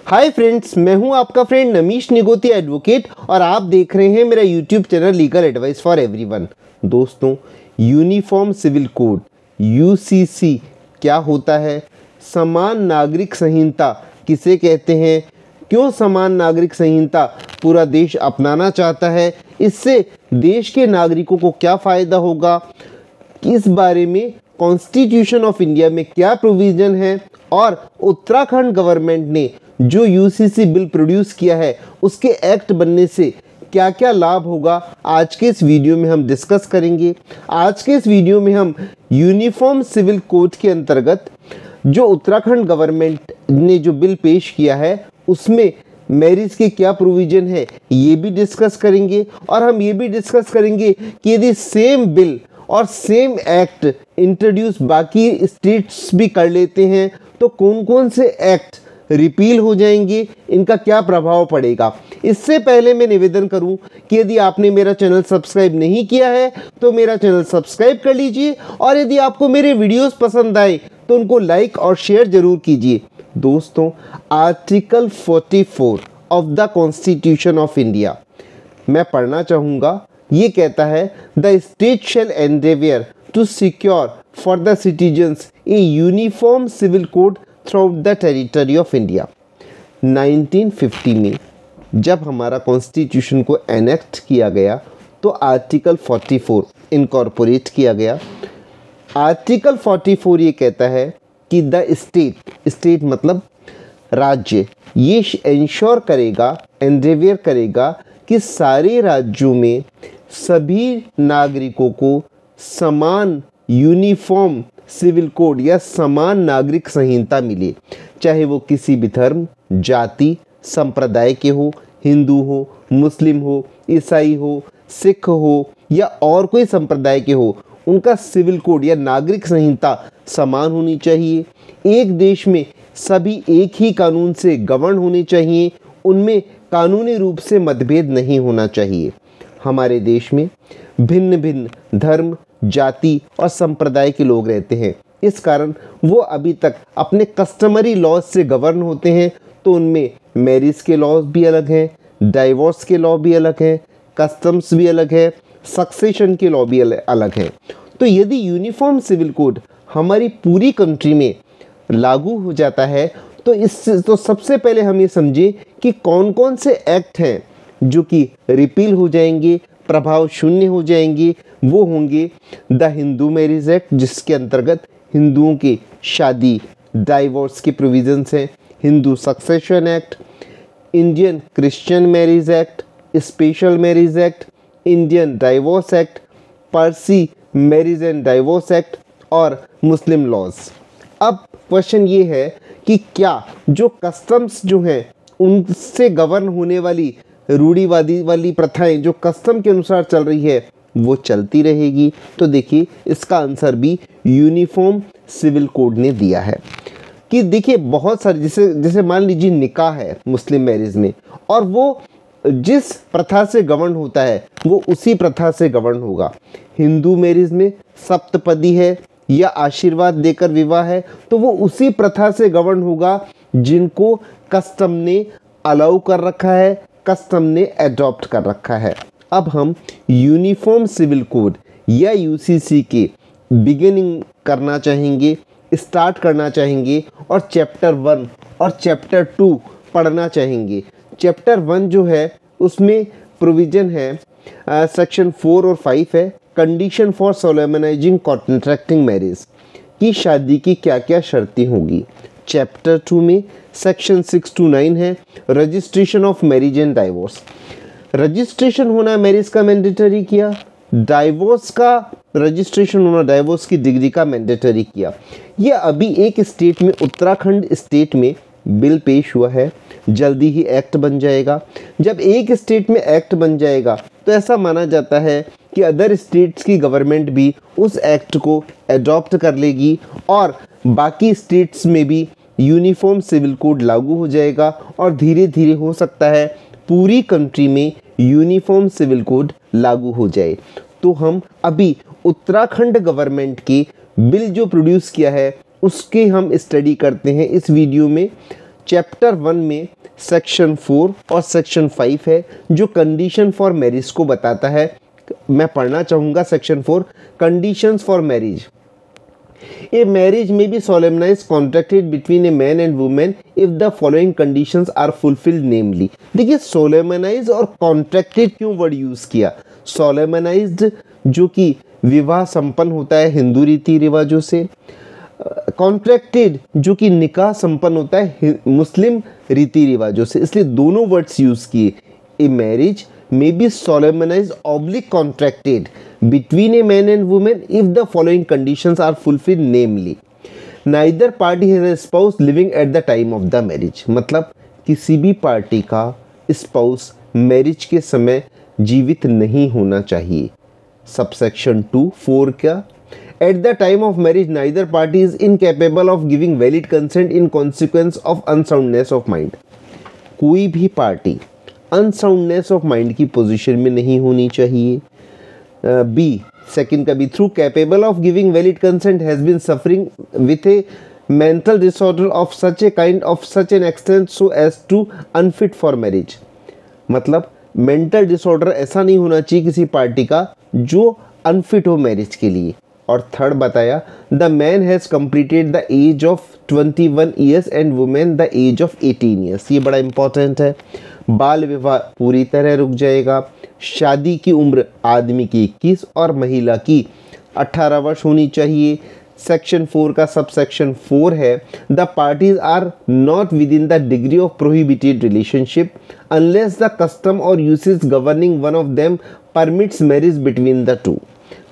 Hi friends, मैं हूं आपका फ्रेंड नमीश निगोतिया एडवोकेट और आप देख रहे हैं मेरा YouTube channel legal advice for everyone. दोस्तों, यूनिफॉर्म सिविल कोड यूसीसी क्या होता है? समान नागरिक संहिता किसे कहते हैं? क्यों समान नागरिक संहिता पूरा देश अपनाना चाहता है? इससे देश के नागरिकों को क्या फ़ायदा होगा? इस बारे में कॉन्स्टिट्यूशन ऑफ इंडिया में क्या प्रोविज़न है और उत्तराखंड गवर्नमेंट ने जो यूसीसी बिल प्रोड्यूस किया है उसके एक्ट बनने से क्या क्या लाभ होगा, आज के इस वीडियो में हम डिस्कस करेंगे। आज के इस वीडियो में हम यूनिफॉर्म सिविल कोड के अंतर्गत जो उत्तराखंड गवर्नमेंट ने जो बिल पेश किया है उसमें मैरिज के क्या प्रोविज़न है ये भी डिस्कस करेंगे। और हम ये भी डिस्कस करेंगे कि यदि सेम बिल और सेम एक्ट इंट्रोड्यूस बाकी स्टेट्स भी कर लेते हैं तो कौन कौन से एक्ट रिपील हो जाएंगे, इनका क्या प्रभाव पड़ेगा। इससे पहले मैं निवेदन करूं कि यदि आपने मेरा चैनल सब्सक्राइब नहीं किया है तो मेरा चैनल सब्सक्राइब कर लीजिए और यदि आपको मेरे वीडियोस पसंद आए तो उनको लाइक और शेयर जरूर कीजिए। दोस्तों, article 44 of the constitution of India मैं पढ़ना चाहूँगा। ये कहता है, the state shall endeavour to secure for the citizens a uniform civil code through the territory of India. 1950 में जब हमारा कॉन्स्टिट्यूशन को एनेक्ट किया गया तो आर्टिकल 44 इनकॉर्पोरेट किया गया। आर्टिकल 44 ये कहता है कि द स्टेट मतलब राज्य, ये इंश्योर करेगा, एंडेवियर करेगा कि सारे राज्यों में सभी नागरिकों को समान यूनिफॉर्म सिविल कोड या समान नागरिक संहिता मिले, चाहे वो किसी भी धर्म, जाति, संप्रदाय के हो, हिंदू हो, मुस्लिम हो, ईसाई हो, सिख हो या और कोई संप्रदाय के हो, उनका सिविल कोड या नागरिक संहिता समान होनी चाहिए। एक देश में सभी एक ही कानून से गवर्न होने चाहिए, उनमें कानूनी रूप से मतभेद नहीं होना चाहिए। हमारे देश में भिन्न भिन्न धर्म, जाति और संप्रदाय के लोग रहते हैं, इस कारण वो अभी तक अपने कस्टमरी लॉज से गवर्न होते हैं। तो उनमें मैरिज के लॉज भी अलग हैं, डाइवोर्स के लॉ भी अलग हैं, कस्टम्स भी अलग है, सक्सेशन के लॉ भी अलग हैं। तो यदि यूनिफॉर्म सिविल कोड हमारी पूरी कंट्री में लागू हो जाता है तो सबसे पहले हम ये समझें कि कौन कौन से एक्ट हैं जो कि रिपील हो जाएंगे, प्रभाव शून्य हो जाएंगे। वो होंगे द हिंदू मैरिज एक्ट, जिसके अंतर्गत हिंदुओं की शादी, डाइवोर्स के प्रोविजंस हैं, Hindu succession act, Indian Christian marriage act, special marriage act, Indian divorce act, Parsi marriage and divorce act और मुस्लिम लॉज। अब क्वेश्चन ये है कि क्या जो कस्टम्स जो हैं उनसे गवर्न होने वाली रूढ़िवादी वाली प्रथाएं जो कस्टम के अनुसार चल रही है वो चलती रहेगी? तो देखिए, इसका आंसर भी यूनिफॉर्म सिविल कोड ने दिया है कि देखिए बहुत सारे जैसे मान लीजिए निकाह है मुस्लिम मैरिज में, और वो जिस प्रथा से गवर्न होता है वो उसी प्रथा से गवर्न होगा। हिंदू मैरिज में सप्तपदी है या आशीर्वाद देकर विवाह है तो वो उसी प्रथा से गवर्न होगा जिनको कस्टम ने अलाउ कर रखा है, कस्टम ने अडॉप्ट कर रखा है। अब हम यूनिफॉर्म सिविल कोड या यूसीसी के बिगिनिंग करना चाहेंगे, स्टार्ट करना चाहेंगे और चैप्टर 1 और चैप्टर 2 पढ़ना चाहेंगे। चैप्टर 1 जो है उसमें प्रोविज़न है, सेक्शन 4 और 5 है, कंडीशन फॉर सोलेमनाइजिंग कॉन्ट्रैक्टिंग मैरिज की शादी की क्या क्या शर्तें होगी। चैप्टर 2 में सेक्शन 6 to 9 है, registration of marriage and divorce. Registration होना मैरिज का मैंडेटरी किया, डाइवोर्स का रजिस्ट्रेशन होना डाइवोर्स की डिग्री का मैंडेटरी किया। ये अभी एक स्टेट में, उत्तराखंड स्टेट में बिल पेश हुआ है, जल्दी ही एक्ट बन जाएगा। जब एक स्टेट में एक्ट बन जाएगा तो ऐसा माना जाता है कि अदर स्टेट्स की गवर्नमेंट भी उस एक्ट को अडॉप्ट कर लेगी और बाकी स्टेट्स में भी यूनिफॉर्म सिविल कोड लागू हो जाएगा और धीरे धीरे हो सकता है पूरी कंट्री में यूनिफॉर्म सिविल कोड लागू हो जाए। तो हम अभी उत्तराखंड गवर्नमेंट की बिल जो प्रोड्यूस किया है उसके हम स्टडी करते हैं इस वीडियो में। चैप्टर 1 में सेक्शन 4 और सेक्शन 5 है जो कंडीशन फॉर मैरिज को बताता है। मैं पढ़ना चाहूँगा section 4, conditions for marriage. A marriage may be solemnized contracted between a man and woman if the following conditions are fulfilled, namely। देखिए solemnize और contracted क्यों वर्ड यूज किया। solemnized जो कि विवाह संपन्न होता है हिंदू रीति रिवाजों से, कॉन्ट्रैक्टेड जो कि निकाह संपन्न होता है मुस्लिम रीति रिवाजों से, इसलिए दोनों वर्ड्स यूज किए। A marriage may be solemnized oblique contracted between a man and woman if the following conditions are fulfilled, namely neither party has a spouse living at the time of the marriage। मतलब किसी भी party का spouse marriage के समय जीवित नहीं होना चाहिए। सबसेक्शन 2 4 क्या, at the time of marriage neither party is incapable of giving valid consent in consequence of unsoundness of mind. कोई भी पार्टी अनसाउंडनेस ऑफ माइंड की पोजीशन में नहीं होनी चाहिए। बी सेकंड का भी, through capable of giving valid consent has been suffering with a mental disorder of such a kind of such an extent so as to unfit for marriage. मतलब mental disorder ऐसा नहीं होना चाहिए किसी party का जो अनफिट हो marriage के लिए। और थर्ड बताया, the man has completed the age of 21 years and women the age of 18 years. ये बड़ा इंपॉर्टेंट है। बाल विवाह पूरी तरह रुक जाएगा। शादी की उम्र आदमी की 21 और महिला की 18 वर्ष होनी चाहिए। सेक्शन 4 का सब सेक्शन 4 है, the parties are not within the degree of prohibited relationship unless the custom or usage governing one of them permits marriage between the two.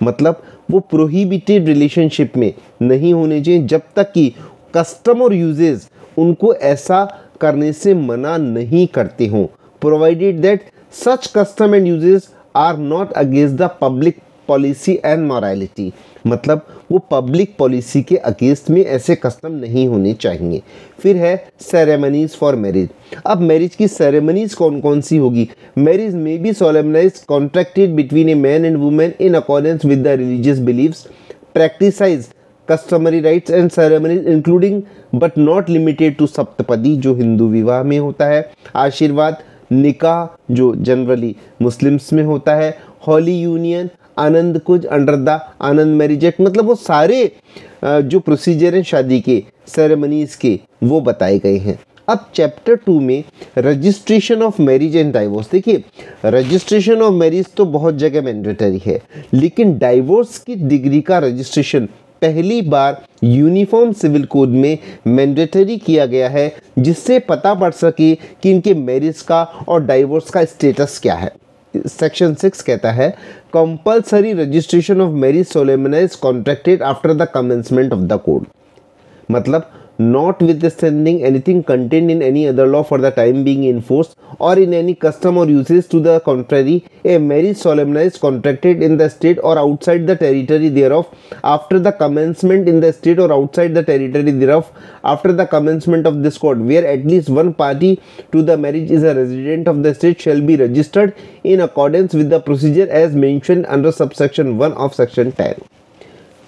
मतलब वो प्रोहिबिटेड रिलेशनशिप में नहीं होने चाहिए जब तक कि कस्टम और यूजेज उनको ऐसा करने से मना नहीं करते हों, provided that such custom and usages are not against the public policy and morality. मतलब वो पब्लिक पॉलिसी के अगेंस्ट में ऐसे कस्टम नहीं होने चाहिए। फिर है सेरेमनीज फॉर मैरिज। अब मैरिज की सेरेमनीज कौन कौन सी होगी। मैरिज में be solemnized contracted between a man and women in accordance with the religious beliefs, practices customary rites and ceremonies including but not limited to Saptapadi जो हिंदू विवाह में होता है, आशीर्वाद, निकाह जो जनरली मुस्लिम्स में होता है, holy union, Anand Karaj under the Anand marriage act. मतलब वो सारे जो प्रोसीजर हैं शादी के सेरेमनीज के वो बताए गए हैं। अब चैप्टर 2 में registration of marriage and divorce. देखिए रजिस्ट्रेशन ऑफ मैरिज तो बहुत जगह मैंडेटरी है, लेकिन डाइवोर्स की डिग्री का रजिस्ट्रेशन पहली बार यूनिफॉर्म सिविल कोड में मैंडेटरी किया गया है, जिससे पता पड़ सके कि इनके मैरिज का और डाइवोर्स का स्टेटस क्या है। सेक्शन 6 कहता है compulsory registration of marriage solemnised contracted after the commencement of the code. मतलब notwithstanding anything contained in any other law for the time being in force or in any custom or usage to the contrary, a marriage solemnized contracted in the state or outside the territory thereof after the commencement in the state or outside the territory thereof after the commencement of this code, where at least one party to the marriage is a resident of the state, shall be registered in accordance with the procedure as mentioned under subsection 1 of section 10।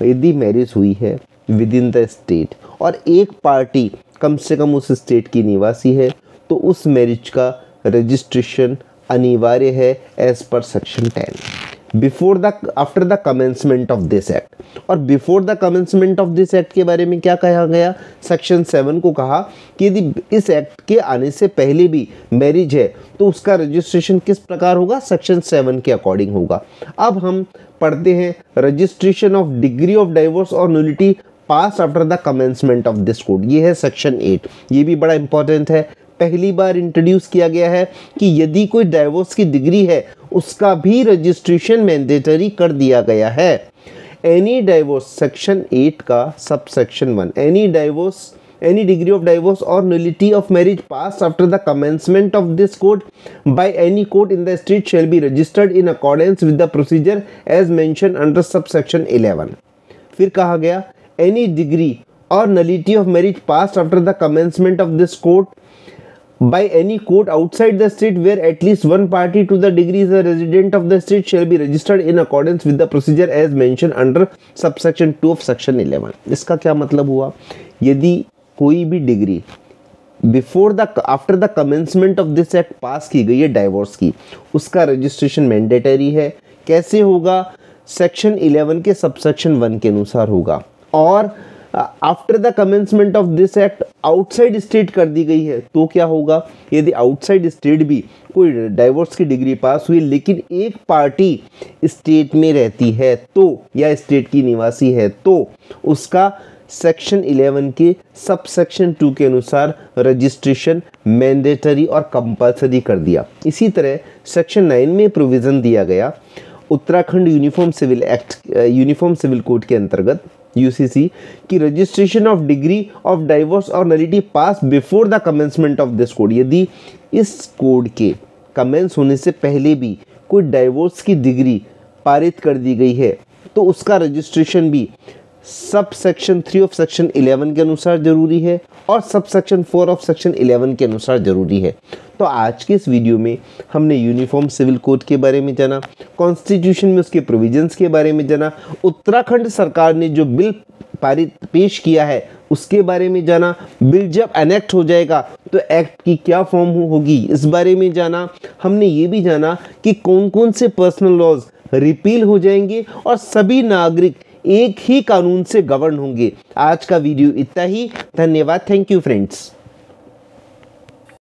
यदि marriage हुई है with in the state और एक party कम से कम उस state की निवासी है तो उस मैरिज का रजिस्ट्रेशन अनिवार्य है as per section 10 before the after the commencement of this act. और before the commencement of this act के बारे में क्या कहा गया, सेक्शन 7 को कहा कि यदि इस एक्ट के आने से पहले भी मैरिज है तो उसका रजिस्ट्रेशन किस प्रकार होगा, सेक्शन 7 के अकॉर्डिंग होगा। अब हम पढ़ते हैं registration of degree of divorce और nullity passed after the commencement of this code. ये है सेक्शन 8। ये भी बड़ा इंपॉर्टेंट है, पहली बार इंट्रोड्यूस किया गया है कि यदि कोई डाइवोर्स की डिग्री है उसका भी रजिस्ट्रेशन मैंडेटरी कर दिया गया है। एनी डाइवोर्स सेक्शन 8 का sub section 1, any divorce any degree of divorce or nullity of marriage passed after the commencement of this code by any court in the state shall be registered in accordance with the procedure as mentioned under subsection 11। फिर कहा गया any degree or nullity of marriage passed after the commencement of this code by any court outside the state where at least one party to the degree is a resident of the state shall be registered in accordance with the procedure as mentioned under subsection 2 of section 11। इसका क्या मतलब हुआ, यदि कोई भी degree after the commencement of this act पास की गई है डाइवोर्स की, उसका रजिस्ट्रेशन मैंडेटरी है। कैसे होगा? सेक्शन 11 के सबसेक्शन 1 के अनुसार होगा। और after the commencement of this act outside state कर दी गई है तो क्या होगा? यदि आउटसाइड स्टेट भी कोई डाइवोर्स की डिग्री पास हुई लेकिन एक पार्टी स्टेट में रहती है तो, या स्टेट की निवासी है तो, उसका सेक्शन 11 के सबसेक्शन 2 के अनुसार रजिस्ट्रेशन मैंडेटरी और कंपल्सरी कर दिया। इसी तरह सेक्शन 9 में प्रोविज़न दिया गया उत्तराखंड यूनिफॉर्म सिविल कोड के अंतर्गत यूसीसी की registration of degree of divorce और nullity passed before the commencement of this code. यदि इस कोड के कमेंस होने से पहले भी कोई डाइवोर्स की डिग्री पारित कर दी गई है तो उसका रजिस्ट्रेशन भी सब सेक्शन 3 ऑफ सेक्शन 11 के अनुसार जरूरी है और सब सेक्शन 4 ऑफ सेक्शन 11 के अनुसार जरूरी है। तो आज के इस वीडियो में हमने यूनिफॉर्म सिविल कोड के बारे में जाना, कॉन्स्टिट्यूशन में उसके प्रोविजंस के बारे में जाना, उत्तराखंड सरकार ने जो बिल पेश किया है उसके बारे में जाना, बिल जब एनेक्ट हो जाएगा तो एक्ट की क्या फॉर्म होगी इस बारे में जाना। हमने ये भी जाना कि कौन कौन से पर्सनल लॉज रिपील हो जाएंगे और सभी नागरिक एक ही कानून से गवर्न होंगे। आज का वीडियो इतना ही। धन्यवाद। Thank you friends.